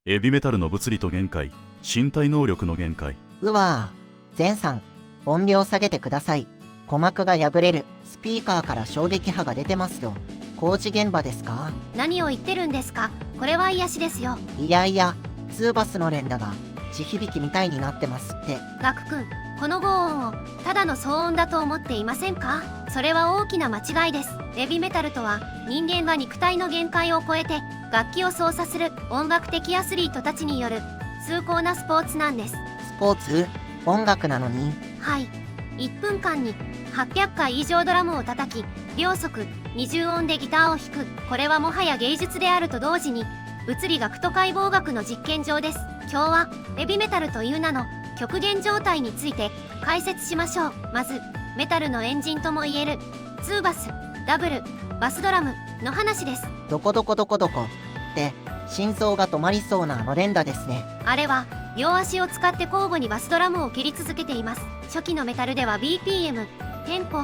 エビメタルの物理と限界、身体能力の限界。うわぁ。ゼンさん、音量下げてください。鼓膜が破れる。スピーカーから衝撃波が出てますよ。工事現場ですか？何を言ってるんですか？これは癒しですよ。いやいや、ツーバスの連打が地響きみたいになってますって。ガク君、この轟音をただの騒音だと思っていませんか？それは大きな間違いです。ヘビメタルとは人間が肉体の限界を超えて楽器を操作する音楽的アスリートたちによる崇高なスポーツなんです。スポーツ？音楽なのに？はい。1分間に800回以上ドラムを叩き、両側20音でギターを弾く。これはもはや芸術であると同時に物理学と解剖学の実験場です。今日はヘビメタルという名の極限状態について解説しましょう。まずメタルのエンジンともいえるツーバス、ダブル、バスドラムの話です。どこって心臓が止まりそうなあの連打ですね。あれは両足を使って交互にバスドラムを蹴り続けています。初期のメタルでは BPM テンポ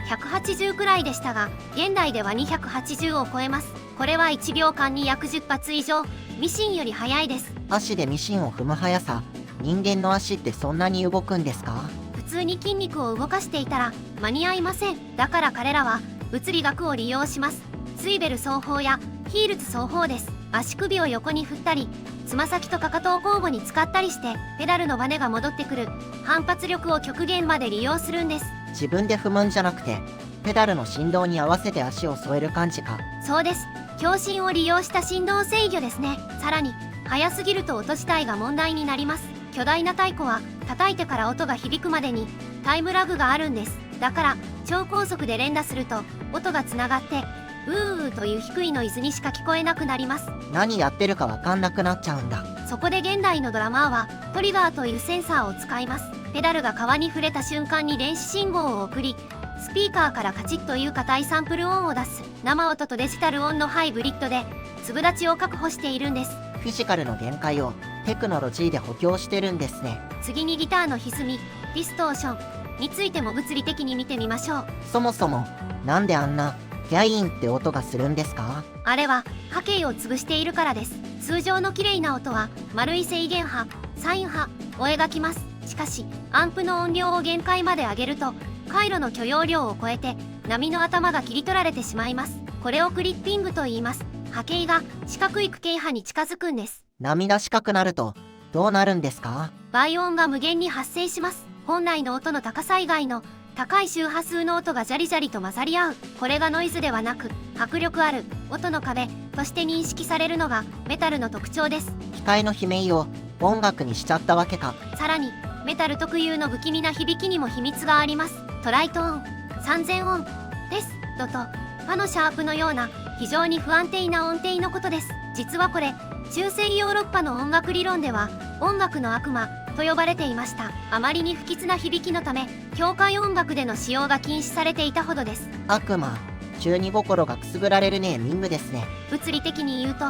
180くらいでしたが、現代では280を超えます。これは1秒間に約10発以上、ミシンより速いです。足でミシンを踏む速さ、人間の足ってそんなに動くんですか？普通に筋肉を動かしていたら間に合いません。だから彼らは物理学を利用します。ツイベル奏法やヒールツ奏法です。足首を横に振ったり、つま先とかかとを交互に使ったりしてペダルのバネが戻ってくる反発力を極限まで利用するんです。自分で踏むんじゃなくてペダルの振動に合わせて足を添える感じか？そうです。強振を利用した振動制御ですね。さらに速すぎると音自体が問題になります。巨大な太鼓は叩いてから音が響くまでにタイムラグがあるんです。だから超高速で連打すると音がつながってウーという低いノイズにしか聞こえなくなります。何やってるかわかんなくなっちゃうんだ。そこで現代のドラマーはトリガーというセンサーを使います。ペダルが革に触れた瞬間に電子信号を送り、スピーカーからカチッという硬いサンプル音を出す生音とデジタル音のハイブリッドで粒立ちを確保しているんです。フィジカルの限界をテクノロジーで補強してるんですね。次にギターの歪み、ディストーションについても物理的に見てみましょう。そもそもなんであんなギャインって音がするんですか？あれは波形を潰しているからです。通常の綺麗な音は丸い正弦波、サイン波を描きます。しかしアンプの音量を限界まで上げると回路の許容量を超えて波の頭が切り取られてしまいます。これをクリッピングと言います。波形が四角い区形波に近づくんです。波が四角くなるとどうなるんですか？倍音が無限に発生します。本来の音の高さ以外の高い周波数の音がジャリジャリと混ざり合う。これがノイズではなく迫力ある音の壁として認識されるのがメタルの特徴です。機械の悲鳴を音楽にしちゃったわけか。さらにメタル特有の不気味な響きにも秘密があります。トライト音、3000音です。ドとファのシャープのような非常に不安定な音程のことです。実はこれ中世ヨーロッパの音楽理論では音楽の悪魔と呼ばれていました。あまりに不吉な響きのため教会音楽での使用が禁止されていたほどです。悪魔、中二心がくすぐられるネーミングですね。物理的に言うと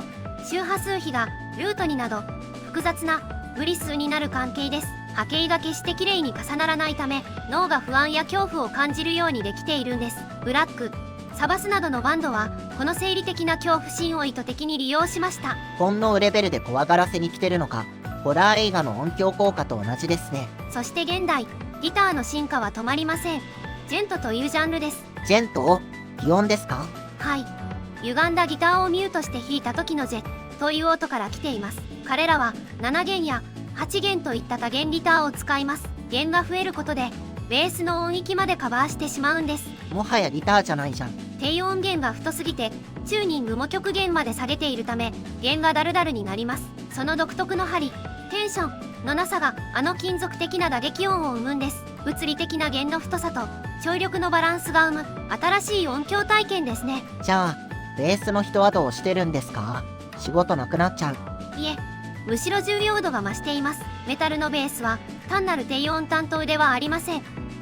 周波数比がルート2など複雑な無理数になる関係です。波形が決してきれいに重ならないため脳が不安や恐怖を感じるようにできているんです。ブラック、サバスなどのバンドはこの生理的な恐怖心を意図的に利用しました。本能レベルで怖がらせに来てるのか、ホラー映画の音響効果と同じですね。そして現代ギターの進化は止まりません。ジェントというジャンルです。ジェント？擬音ですか？はい。歪んだギターをミュートして弾いた時のジェという音から来ています。彼らは7弦や8弦といった多弦ギターを使います。弦が増えることでベースの音域までカバーしてしまうんです。もはやギターじゃないじゃん。低音弦が太すぎてチューニングも極限まで下げているため弦がダルダルになります。その独特の張り、テンションのなさがあの金属的な打撃音を生むんです。物理的な弦の太さと張力のバランスが生む新しい音響体験ですね。じゃあベースの人はどうしてるんですか？仕事なくなっちゃう。いえ、むしろ重要度が増しています。メタルのベースは単なる低音担当ではありません。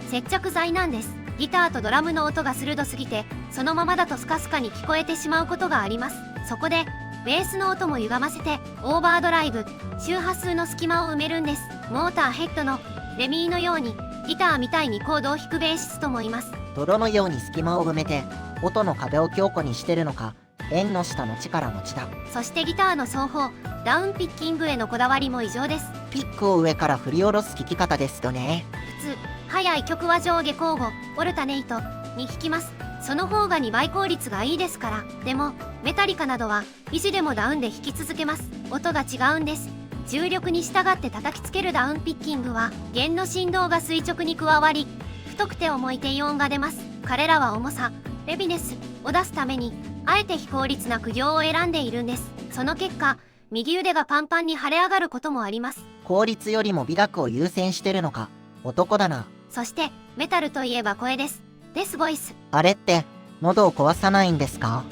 接着剤なんです。ギターとドラムの音が鋭すぎてそのままだとスカスカに聞こえてしまうことがあります。そこでベースの音も歪ませてオーバードライブ、周波数の隙間を埋めるんです。モーターヘッドのレミーのようにギターみたいにコードを弾くベーシストもいます。泥のように隙間を埋めて音の壁を強固にしてるのか、縁の下の力持ちだ。そしてギターの奏法、ダウンピッキングへのこだわりも異常です。ピックを上から振り下ろす聴き方ですとね。普通、速い曲は上下交互、オルタネイトに弾きます。その方が2倍効率がいいですから。でも、メタリカなどは、維持でもダウンで弾き続けます。音が違うんです。重力に従って叩きつけるダウンピッキングは、弦の振動が垂直に加わり、太くて重い低音が出ます。彼らは重さ、ヘビネスを出すために、あえて非効率な苦行を選んでいるんです。その結果、右腕がパンパンに腫れ上がることもあります。効率よりも美学を優先してるのか。男だな。そして、メタルといえば声です。デスボイス。あれって、喉を壊さないんですか？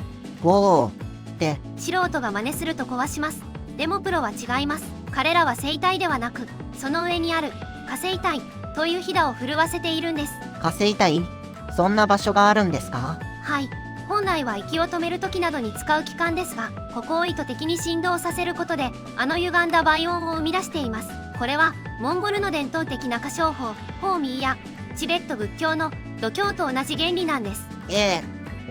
ゴーって。素人が真似すると壊します。でもプロは違います。彼らは声帯ではなく、その上にある、下声帯というひだを震わせているんです。下声帯？そんな場所があるんですか？はい。本来は息を止める時などに使う器官ですが、ここを意図的に振動させることで、歪んだ倍音を生み出しています。これは、モンゴルの伝統的な歌唱法、ホーミーや、チベット仏教の度胸と同じ原理なんです。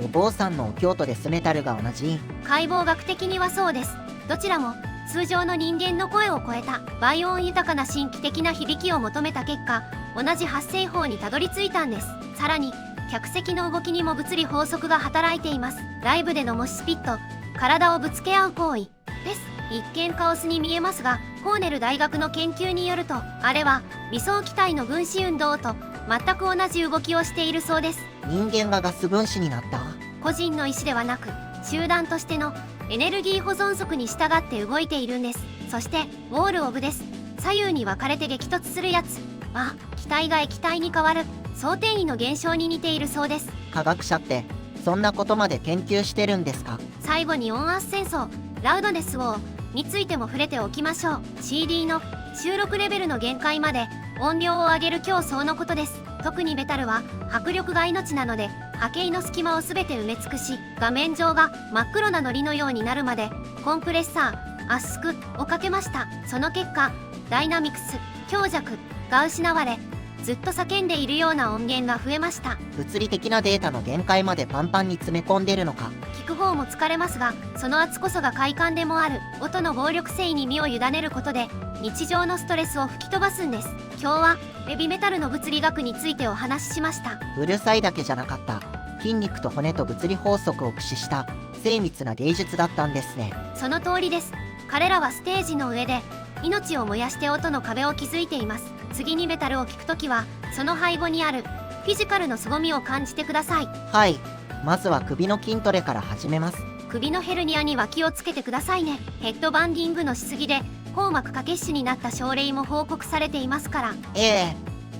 お坊さんのお経とデスメタルが同じ。解剖学的にはそうです。どちらも通常の人間の声を超えた倍音豊かな神秘的な響きを求めた結果、同じ発声法にたどり着いたんです。さらに客席の動きにも物理法則が働いています。ライブでのモシスピット、体をぶつけ合う行為です。一見カオスに見えますが、コーネル大学の研究によると、あれは微装気体の分子運動と全く同じ動きをしているそうです。人間がガス分子になった？個人の意思ではなく、集団としてのエネルギー保存則に従って動いているんです。そしてウォール・オブです。左右に分かれて激突するやつは、気体が液体に変わる相転移の現象に似ているそうです。科学者ってそんなことまで研究してるんですか？最後に音圧戦争、ラウドネスウォーについても触れておきましょう。 CD の収録レベルの限界まで音量を上げる競争のことです。特にメタルは迫力が命なので、波形の隙間を全て埋め尽くし、画面上が真っ黒な糊のようになるまでコンプレッサー、圧縮をかけました。その結果、ダイナミクス、強弱が失われ、ずっと叫んでいるような音源が増えました。物理的なデータの限界までパンパンに詰め込んでるのか。聞く方も疲れますが、その圧こそが快感でもある。音の暴力性に身を委ねることで、日常のストレスを吹き飛ばすんです。今日はヘビメタルの物理学についてお話ししました。うるさいだけじゃなかった。筋肉と骨と物理法則を駆使した精密な芸術だったんですね。その通りです。彼らはステージの上で命を燃やして音の壁を築いています。次にメタルを聴くときは、その背後にあるフィジカルの凄みを感じてください。はい。まずは首の筋トレから始めます。首のヘルニアには気をつけてくださいね。ヘッドバンディングのしすぎで硬膜下血腫になった症例も報告されていますから。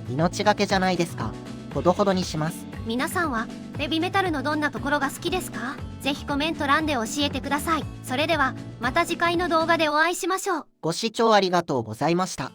命がけじゃないですか。ほどほどにします。皆さんはヘビメタルのどんなところが好きですか？ぜひコメント欄で教えてください。それではまた次回の動画でお会いしましょう。ご視聴ありがとうございました。